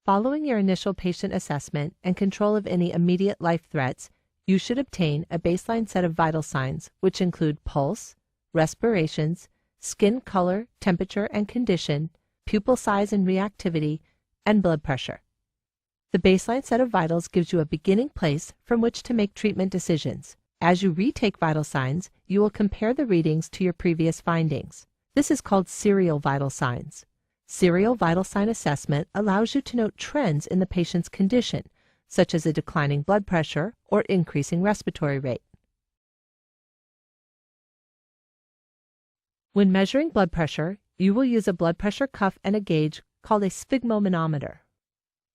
Following your initial patient assessment and control of any immediate life threats, you should obtain a baseline set of vital signs, which include pulse, respirations, skin color, temperature and condition, pupil size and reactivity, and blood pressure. The baseline set of vitals gives you a beginning place from which to make treatment decisions. As you retake vital signs, you will compare the readings to your previous findings. This is called serial vital signs. Serial vital sign assessment allows you to note trends in the patient's condition, such as a declining blood pressure or increasing respiratory rate. When measuring blood pressure, you will use a blood pressure cuff and a gauge called a sphygmomanometer.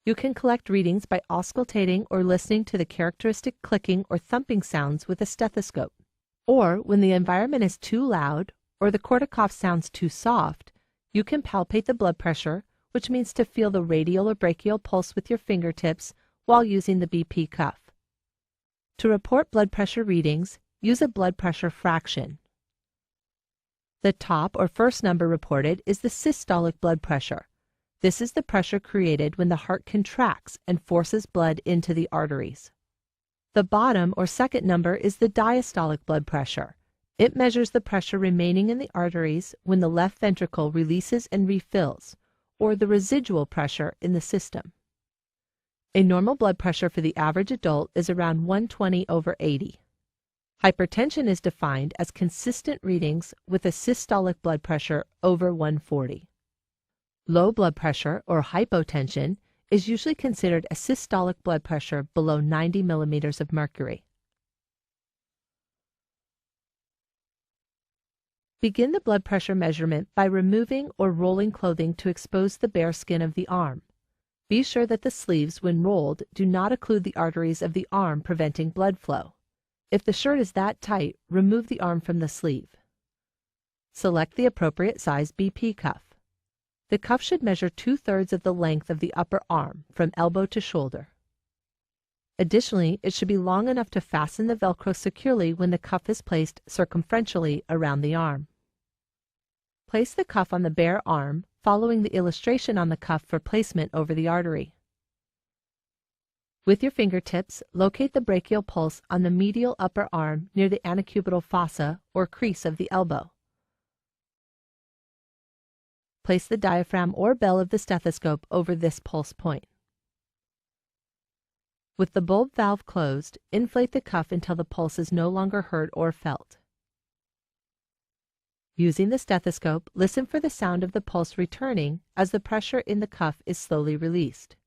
You can collect readings by auscultating or listening to the characteristic clicking or thumping sounds with a stethoscope. Or, when the environment is too loud or the corticoff sounds too soft, you can palpate the blood pressure, which means to feel the radial or brachial pulse with your fingertips while using the BP cuff. To report blood pressure readings, use a blood pressure fraction. The top or first number reported is the systolic blood pressure. This is the pressure created when the heart contracts and forces blood into the arteries. The bottom or second number is the diastolic blood pressure. It measures the pressure remaining in the arteries when the left ventricle releases and refills, or the residual pressure in the system. A normal blood pressure for the average adult is around 120/80. Hypertension is defined as consistent readings with a systolic blood pressure over 140. Low blood pressure, or hypotension, is usually considered a systolic blood pressure below 90 millimeters of mercury. Begin the blood pressure measurement by removing or rolling clothing to expose the bare skin of the arm. Be sure that the sleeves, when rolled, do not occlude the arteries of the arm, preventing blood flow. If the shirt is that tight, remove the arm from the sleeve. Select the appropriate size BP cuff. The cuff should measure 2/3 of the length of the upper arm, from elbow to shoulder. Additionally, it should be long enough to fasten the Velcro securely when the cuff is placed circumferentially around the arm. Place the cuff on the bare arm, following the illustration on the cuff for placement over the artery. With your fingertips, locate the brachial pulse on the medial upper arm near the antecubital fossa or crease of the elbow. Place the diaphragm or bell of the stethoscope over this pulse point. With the bulb valve closed, inflate the cuff until the pulse is no longer heard or felt. Using the stethoscope, listen for the sound of the pulse returning as the pressure in the cuff is slowly released.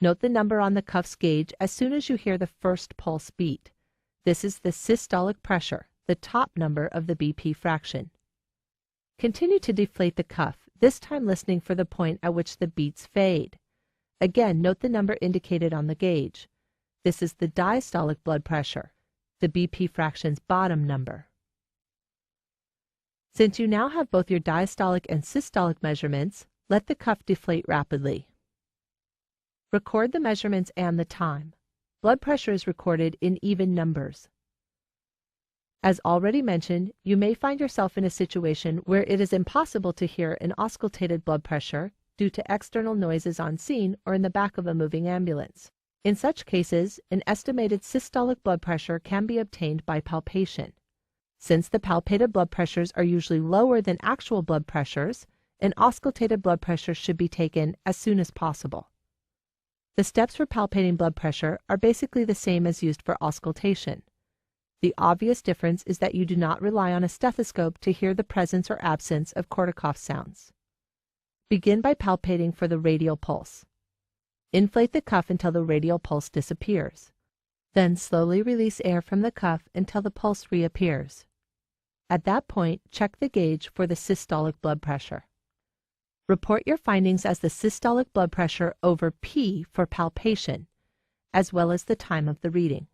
Note the number on the cuff's gauge as soon as you hear the first pulse beat. This is the systolic pressure, the top number of the BP fraction. Continue to deflate the cuff, this time listening for the point at which the beats fade. Again, note the number indicated on the gauge. This is the diastolic blood pressure, the BP fraction's bottom number. Since you now have both your diastolic and systolic measurements, let the cuff deflate rapidly. Record the measurements and the time. Blood pressure is recorded in even numbers. As already mentioned, you may find yourself in a situation where it is impossible to hear an auscultated blood pressure due to external noises on scene or in the back of a moving ambulance. In such cases, an estimated systolic blood pressure can be obtained by palpation. Since the palpated blood pressures are usually lower than actual blood pressures, an auscultated blood pressure should be taken as soon as possible. The steps for palpating blood pressure are basically the same as used for auscultation. The obvious difference is that you do not rely on a stethoscope to hear the presence or absence of corticoff sounds. Begin by palpating for the radial pulse. Inflate the cuff until the radial pulse disappears. Then slowly release air from the cuff until the pulse reappears. At that point, check the gauge for the systolic blood pressure. Report your findings as the systolic blood pressure over P for palpation, as well as the time of the reading.